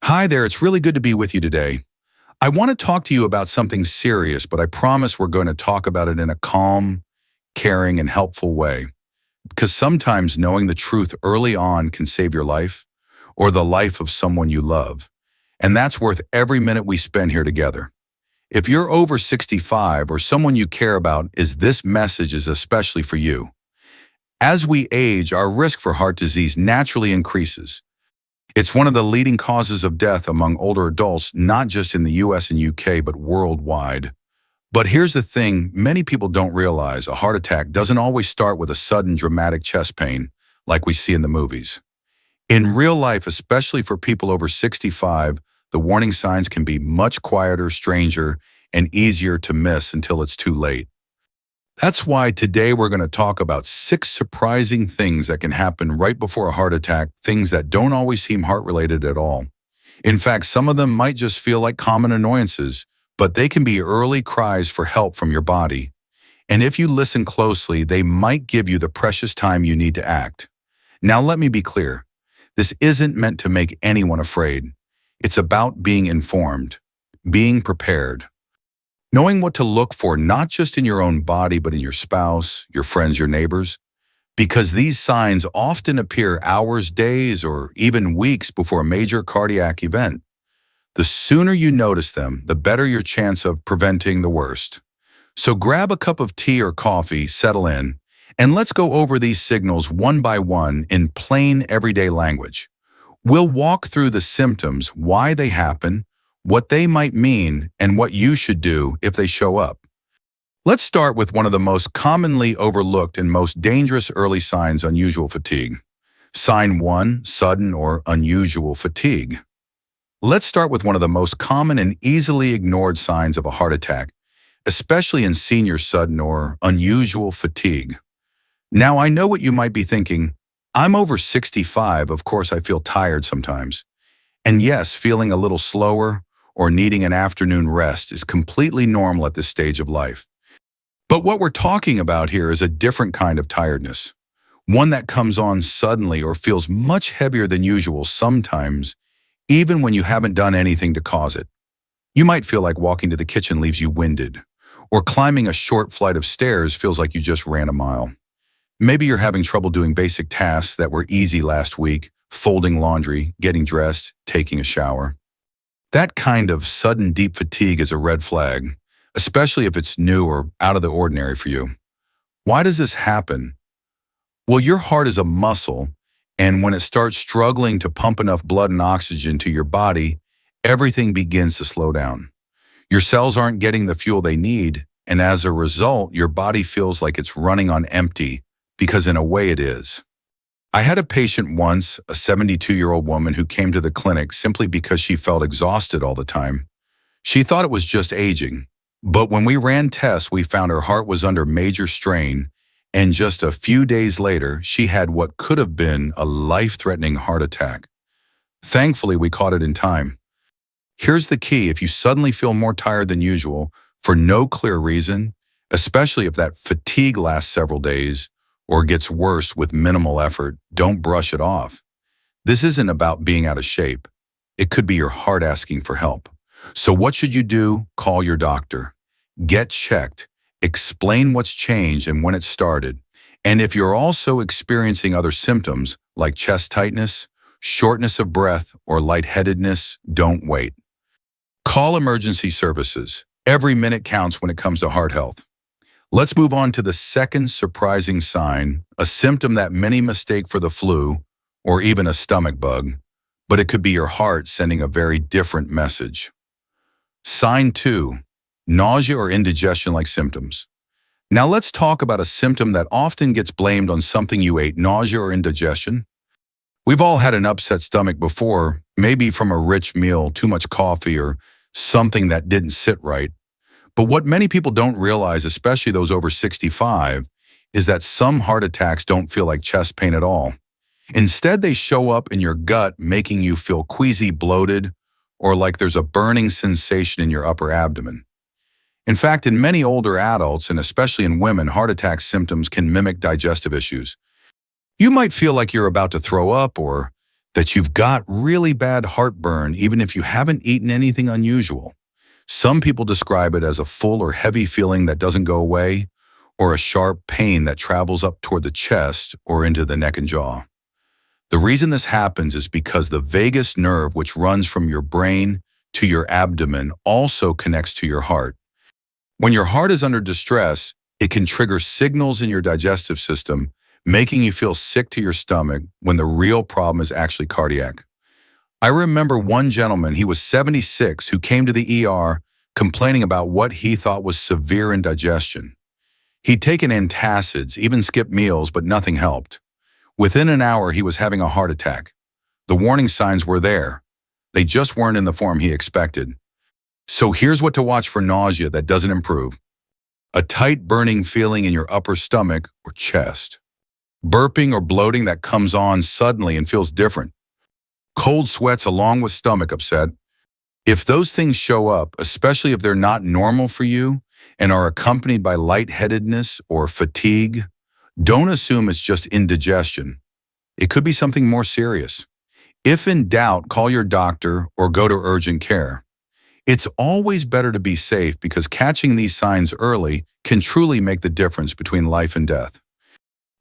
Hi there, it's really good to be with you today. I want to talk to you about something serious, but I promise we're going to talk about it in a calm, caring, and helpful way. Because sometimes knowing the truth early on can save your life or the life of someone you love. And that's worth every minute we spend here together. If you're over 65 or someone you care about, this message is especially for you. As we age, our risk for heart disease naturally increases. It's one of the leading causes of death among older adults, not just in the US and UK, but worldwide. But here's the thing, many people don't realize a heart attack doesn't always start with a sudden dramatic chest pain like we see in the movies. In real life, especially for people over 65, the warning signs can be much quieter, stranger, and easier to miss until it's too late. That's why today we're going to talk about 6 surprising things that can happen right before a heart attack, things that don't always seem heart-related at all. In fact, some of them might just feel like common annoyances, but they can be early cries for help from your body. And if you listen closely, they might give you the precious time you need to act. Now let me be clear. This isn't meant to make anyone afraid. It's about being informed, being prepared. Knowing what to look for, not just in your own body, but in your spouse, your friends, your neighbors, because these signs often appear hours, days, or even weeks before a major cardiac event. The sooner you notice them, the better your chance of preventing the worst. So grab a cup of tea or coffee, settle in, and let's go over these signals one by one in plain everyday language. We'll walk through the symptoms, why they happen, what they might mean, and what you should do if they show up. Let's start with one of the most commonly overlooked and most dangerous early signs: unusual fatigue. Sign 1, sudden or unusual fatigue. Let's start with one of the most common and easily ignored signs of a heart attack, especially in seniors: sudden or unusual fatigue. Now, I know what you might be thinking. I'm over 65, of course I feel tired sometimes. And yes, feeling a little slower or needing an afternoon rest is completely normal at this stage of life. But what we're talking about here is a different kind of tiredness, one that comes on suddenly or feels much heavier than usual sometimes, even when you haven't done anything to cause it. You might feel like walking to the kitchen leaves you winded, or climbing a short flight of stairs feels like you just ran a mile. Maybe you're having trouble doing basic tasks that were easy last week: folding laundry, getting dressed, taking a shower. That kind of sudden deep fatigue is a red flag, especially if it's new or out of the ordinary for you. Why does this happen? Well, your heart is a muscle, and when it starts struggling to pump enough blood and oxygen to your body, everything begins to slow down. Your cells aren't getting the fuel they need, and as a result, your body feels like it's running on empty, because in a way it is. I had a patient once, a 72-year-old woman who came to the clinic simply because she felt exhausted all the time. She thought it was just aging, but when we ran tests, we found her heart was under major strain, and just a few days later, she had what could have been a life-threatening heart attack. Thankfully, we caught it in time. Here's the key: if you suddenly feel more tired than usual for no clear reason, especially if that fatigue lasts several days, or gets worse with minimal effort, don't brush it off. This isn't about being out of shape. It could be your heart asking for help. So what should you do? Call your doctor. Get checked. Explain what's changed and when it started. And if you're also experiencing other symptoms like chest tightness, shortness of breath, or lightheadedness, don't wait. Call emergency services. Every minute counts when it comes to heart health. Let's move on to the second surprising sign, a symptom that many mistake for the flu or even a stomach bug, but it could be your heart sending a very different message. Sign 2, nausea or indigestion-like symptoms. Now let's talk about a symptom that often gets blamed on something you ate: nausea or indigestion. We've all had an upset stomach before, maybe from a rich meal, too much coffee, or something that didn't sit right. But what many people don't realize, especially those over 65, is that some heart attacks don't feel like chest pain at all. Instead, they show up in your gut, making you feel queasy, bloated, or like there's a burning sensation in your upper abdomen. In fact, in many older adults, and especially in women, heart attack symptoms can mimic digestive issues. You might feel like you're about to throw up, or that you've got really bad heartburn even if you haven't eaten anything unusual. Some people describe it as a full or heavy feeling that doesn't go away, or a sharp pain that travels up toward the chest or into the neck and jaw. The reason this happens is because the vagus nerve, which runs from your brain to your abdomen, also connects to your heart. When your heart is under distress, it can trigger signals in your digestive system, making you feel sick to your stomach when the real problem is actually cardiac. I remember one gentleman, he was 76, who came to the ER complaining about what he thought was severe indigestion. He'd taken antacids, even skipped meals, but nothing helped. Within an hour, he was having a heart attack. The warning signs were there. They just weren't in the form he expected. So here's what to watch for nausea that doesn't improve. A tight burning feeling in your upper stomach or chest. Burping or bloating that comes on suddenly and feels different. Cold sweats along with stomach upset. If those things show up, especially if they're not normal for you and are accompanied by lightheadedness or fatigue, don't assume it's just indigestion. It could be something more serious. If in doubt, call your doctor or go to urgent care. It's always better to be safe because catching these signs early can truly make the difference between life and death.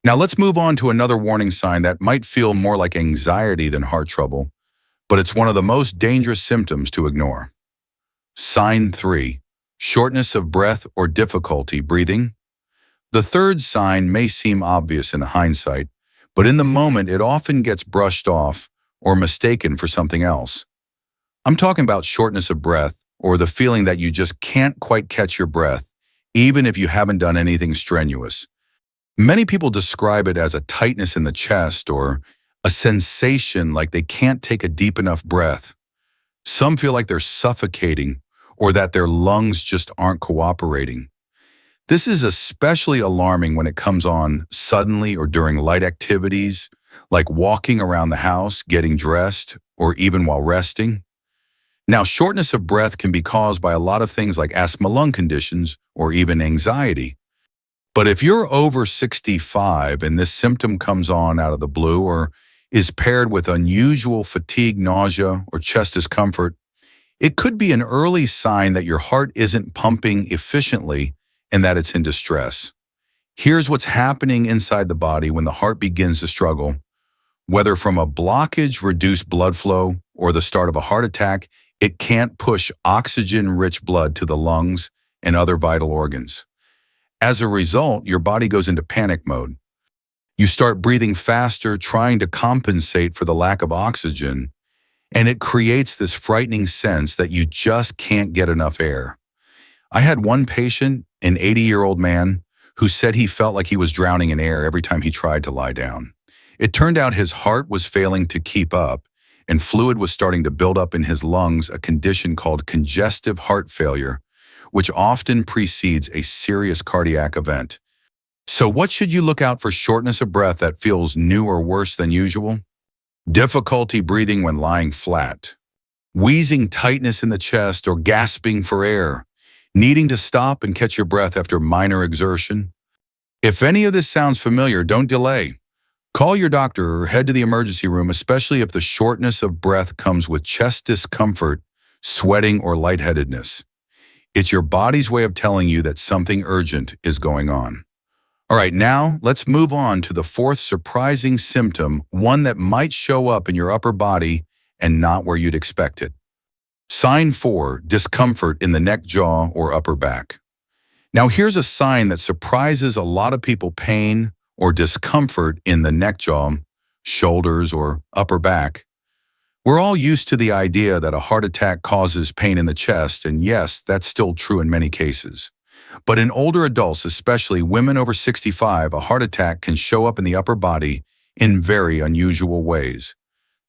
Now let's move on to another warning sign that might feel more like anxiety than heart trouble, but it's one of the most dangerous symptoms to ignore. Sign 3, shortness of breath or difficulty breathing. The third sign may seem obvious in hindsight, but in the moment it often gets brushed off or mistaken for something else. I'm talking about shortness of breath, or the feeling that you just can't quite catch your breath, even if you haven't done anything strenuous. Many people describe it as a tightness in the chest or a sensation like they can't take a deep enough breath. Some feel like they're suffocating or that their lungs just aren't cooperating. This is especially alarming when it comes on suddenly or during light activities, like walking around the house, getting dressed, or even while resting. Now, shortness of breath can be caused by a lot of things like asthma lung conditions or even anxiety. But if you're over 65 and this symptom comes on out of the blue or is paired with unusual fatigue, nausea, or chest discomfort, it could be an early sign that your heart isn't pumping efficiently and that it's in distress. Here's what's happening inside the body when the heart begins to struggle. Whether from a blockage, reduced blood flow, or the start of a heart attack, it can't push oxygen-rich blood to the lungs and other vital organs. As a result, your body goes into panic mode. You start breathing faster, trying to compensate for the lack of oxygen, and it creates this frightening sense that you just can't get enough air. I had one patient, an 80-year-old man, who said he felt like he was drowning in air every time he tried to lie down. It turned out his heart was failing to keep up, and fluid was starting to build up in his lungs, a condition called congestive heart failure, which often precedes a serious cardiac event. So what should you look out for shortness of breath that feels new or worse than usual? Difficulty breathing when lying flat. Wheezing tightness in the chest or gasping for air. Needing to stop and catch your breath after minor exertion. If any of this sounds familiar, don't delay. Call your doctor or head to the emergency room, especially if the shortness of breath comes with chest discomfort, sweating, or lightheadedness. It's your body's way of telling you that something urgent is going on. All right, now let's move on to the fourth surprising symptom, one that might show up in your upper body and not where you'd expect it. Sign 4, discomfort in the neck, jaw, or upper back. Now here's a sign that surprises a lot of people: pain or discomfort in the neck, jaw, shoulders, or upper back. We're all used to the idea that a heart attack causes pain in the chest, and yes, that's still true in many cases. But in older adults, especially women over 65, a heart attack can show up in the upper body in very unusual ways.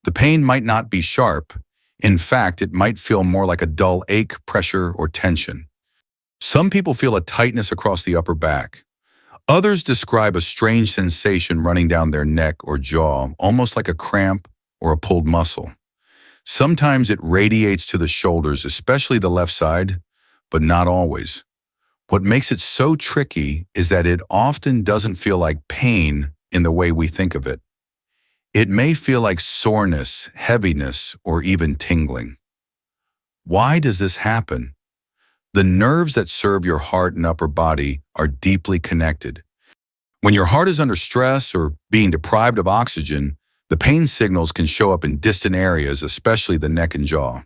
The pain might not be sharp. In fact, it might feel more like a dull ache, pressure, or tension. Some people feel a tightness across the upper back. Others describe a strange sensation running down their neck or jaw, almost like a cramp or a pulled muscle. Sometimes it radiates to the shoulders, especially the left side, but not always. What makes it so tricky is that it often doesn't feel like pain in the way we think of it. It may feel like soreness, heaviness, or even tingling. Why does this happen? The nerves that serve your heart and upper body are deeply connected. When your heart is under stress or being deprived of oxygen, the pain signals can show up in distant areas, especially the neck and jaw.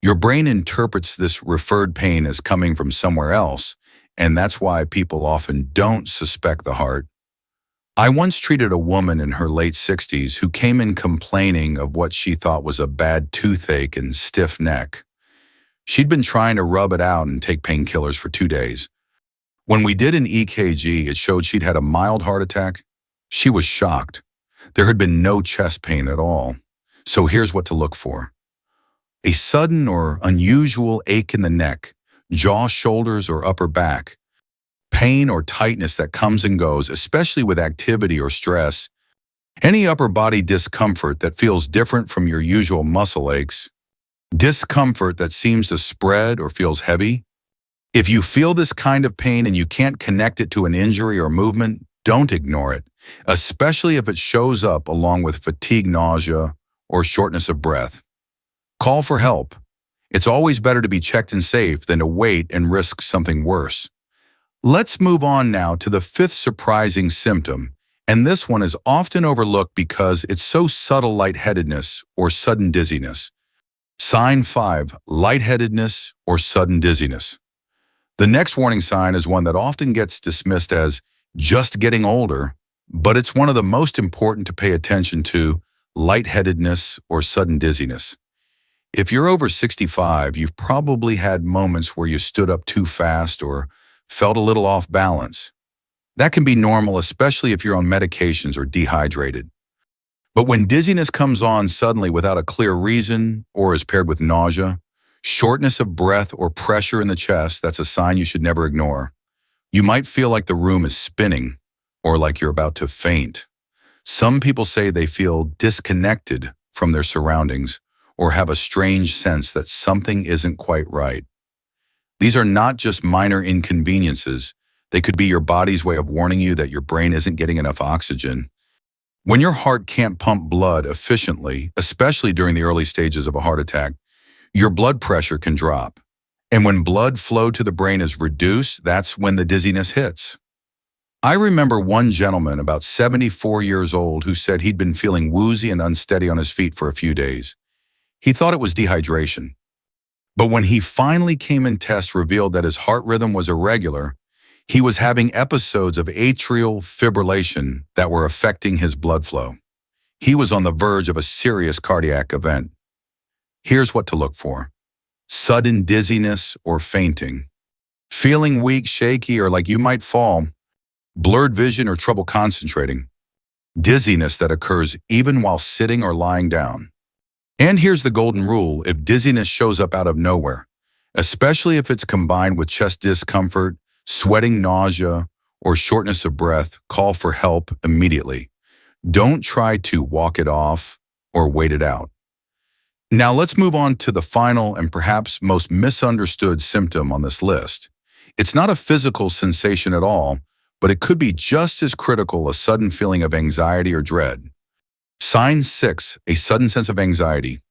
Your brain interprets this referred pain as coming from somewhere else, and that's why people often don't suspect the heart. I once treated a woman in her late 60s who came in complaining of what she thought was a bad toothache and stiff neck. She'd been trying to rub it out and take painkillers for 2 days. When we did an EKG, it showed she'd had a mild heart attack. She was shocked. There had been no chest pain at all. So here's what to look for. A sudden or unusual ache in the neck, jaw, shoulders, or upper back. Pain or tightness that comes and goes, especially with activity or stress. Any upper body discomfort that feels different from your usual muscle aches. Discomfort that seems to spread or feels heavy. If you feel this kind of pain and you can't connect it to an injury or movement, don't ignore it, especially if it shows up along with fatigue, nausea, or shortness of breath. Call for help. It's always better to be checked and safe than to wait and risk something worse. Let's move on now to the fifth surprising symptom, and this one is often overlooked because it's so subtle: lightheadedness or sudden dizziness. Sign 5, lightheadedness or sudden dizziness. The next warning sign is one that often gets dismissed as just getting older, but it's one of the most important to pay attention to: lightheadedness or sudden dizziness. If you're over 65, you've probably had moments where you stood up too fast or felt a little off balance. That can be normal, especially if you're on medications or dehydrated. But when dizziness comes on suddenly without a clear reason or is paired with nausea, shortness of breath, or pressure in the chest, that's a sign you should never ignore. You might feel like the room is spinning or like you're about to faint. Some people say they feel disconnected from their surroundings or have a strange sense that something isn't quite right. These are not just minor inconveniences. They could be your body's way of warning you that your brain isn't getting enough oxygen. When your heart can't pump blood efficiently, especially during the early stages of a heart attack, your blood pressure can drop. And when blood flow to the brain is reduced, that's when the dizziness hits. I remember one gentleman about 74 years old who said he'd been feeling woozy and unsteady on his feet for a few days. He thought it was dehydration. But when he finally came in, tests revealed that his heart rhythm was irregular. He was having episodes of atrial fibrillation that were affecting his blood flow. He was on the verge of a serious cardiac event. Here's what to look for: sudden dizziness or fainting, feeling weak, shaky, or like you might fall, blurred vision or trouble concentrating, dizziness that occurs even while sitting or lying down. And here's the golden rule: if dizziness shows up out of nowhere, especially if it's combined with chest discomfort, sweating, nausea, or shortness of breath, call for help immediately. Don't try to walk it off or wait it out. Now let's move on to the final and perhaps most misunderstood symptom on this list. It's not a physical sensation at all, but it could be just as critical: a sudden feeling of anxiety or dread. Sign 6, a sudden sense of anxiety,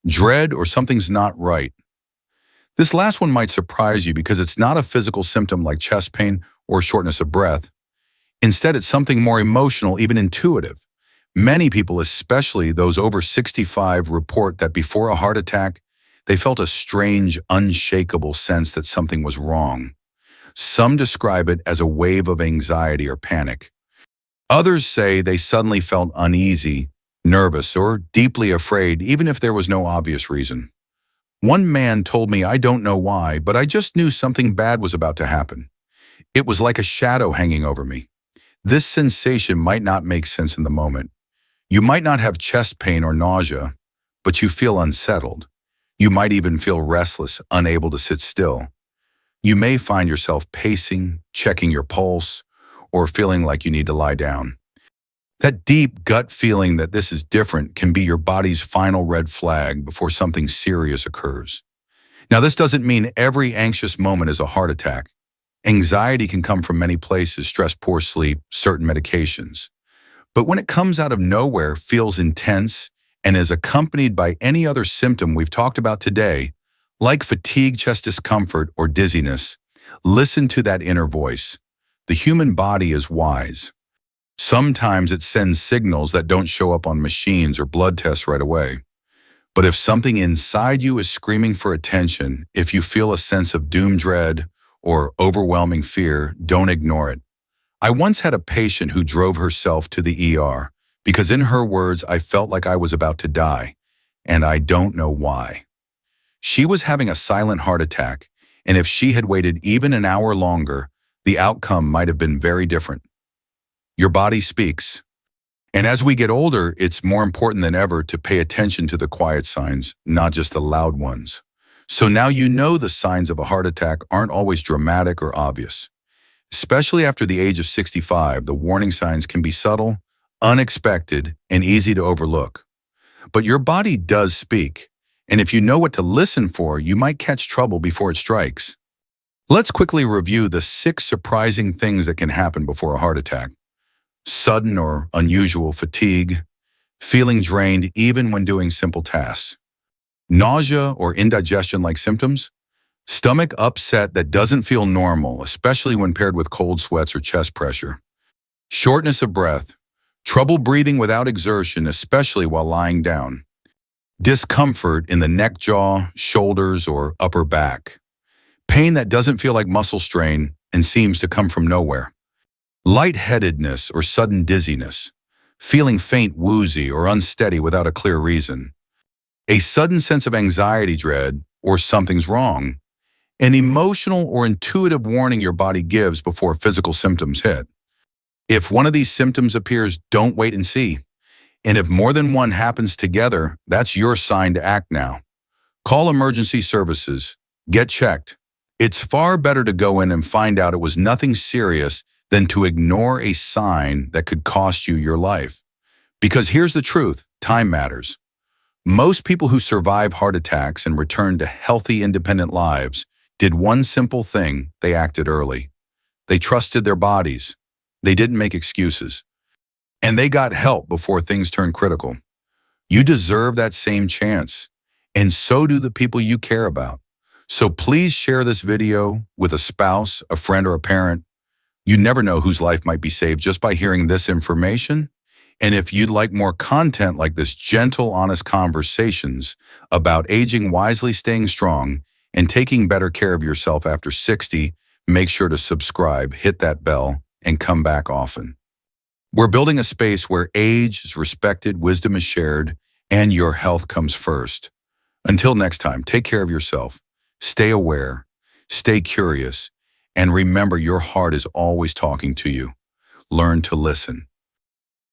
dread, or something's not right. This last one might surprise you because it's not a physical symptom like chest pain or shortness of breath. Instead, it's something more emotional, even intuitive. Many people, especially those over 65, report that before a heart attack, they felt a strange, unshakable sense that something was wrong. Some describe it as a wave of anxiety or panic. Others say they suddenly felt uneasy, nervous, or deeply afraid, even if there was no obvious reason. One man told me, "I don't know why, but I just knew something bad was about to happen. It was like a shadow hanging over me." This sensation might not make sense in the moment. You might not have chest pain or nausea, but you feel unsettled. You might even feel restless, unable to sit still. You may find yourself pacing, checking your pulse, or feeling like you need to lie down. That deep gut feeling that this is different can be your body's final red flag before something serious occurs. Now, this doesn't mean every anxious moment is a heart attack. Anxiety can come from many places: stress, poor sleep, certain medications. but when it comes out of nowhere, feels intense, and is accompanied by any other symptom we've talked about today, like fatigue, chest discomfort, or dizziness, listen to that inner voice. The human body is wise. Sometimes it sends signals that don't show up on machines or blood tests right away. But if something inside you is screaming for attention, if you feel a sense of doom dread or overwhelming fear, don't ignore it. I once had a patient who drove herself to the ER because, in her words, I felt like I was about to die, and I don't know why. She was having a silent heart attack, and if she had waited even an hour longer, the outcome might have been very different. Your body speaks. And as we get older, it's more important than ever to pay attention to the quiet signs, not just the loud ones. So now you know the signs of a heart attack aren't always dramatic or obvious. Especially after the age of 65, the warning signs can be subtle, unexpected, and easy to overlook. But your body does speak, and if you know what to listen for, you might catch trouble before it strikes. Let's quickly review the 6 surprising things that can happen before a heart attack. Sudden or unusual fatigue, feeling drained even when doing simple tasks. Nausea or indigestion-like symptoms, stomach upset that doesn't feel normal, especially when paired with cold sweats or chest pressure. Shortness of breath, trouble breathing without exertion, especially while lying down. Discomfort in the neck, jaw, shoulders, or upper back. Pain that doesn't feel like muscle strain and seems to come from nowhere. Lightheadedness or sudden dizziness, feeling faint, woozy, or unsteady without a clear reason. A sudden sense of anxiety, dread, or something's wrong. An emotional or intuitive warning your body gives before physical symptoms hit. If one of these symptoms appears, don't wait and see. And if more than one happens together, that's your sign to act now. Call emergency services. Get checked. It's far better to go in and find out it was nothing serious than to ignore a sign that could cost you your life. Because here's the truth, time matters. Most people who survive heart attacks and return to healthy, independent lives did one simple thing: they acted early. They trusted their bodies. They didn't make excuses. And they got help before things turned critical. You deserve that same chance, and so do the people you care about. So please share this video with a spouse, a friend, or a parent. You never know whose life might be saved just by hearing this information. And if you'd like more content like this, gentle, honest conversations about aging wisely, staying strong, and taking better care of yourself after 60, make sure to subscribe, hit that bell, and come back often. We're building a space where age is respected, wisdom is shared, and your health comes first. Until next time, take care of yourself, stay aware, stay curious, and remember your heart is always talking to you. Learn to listen.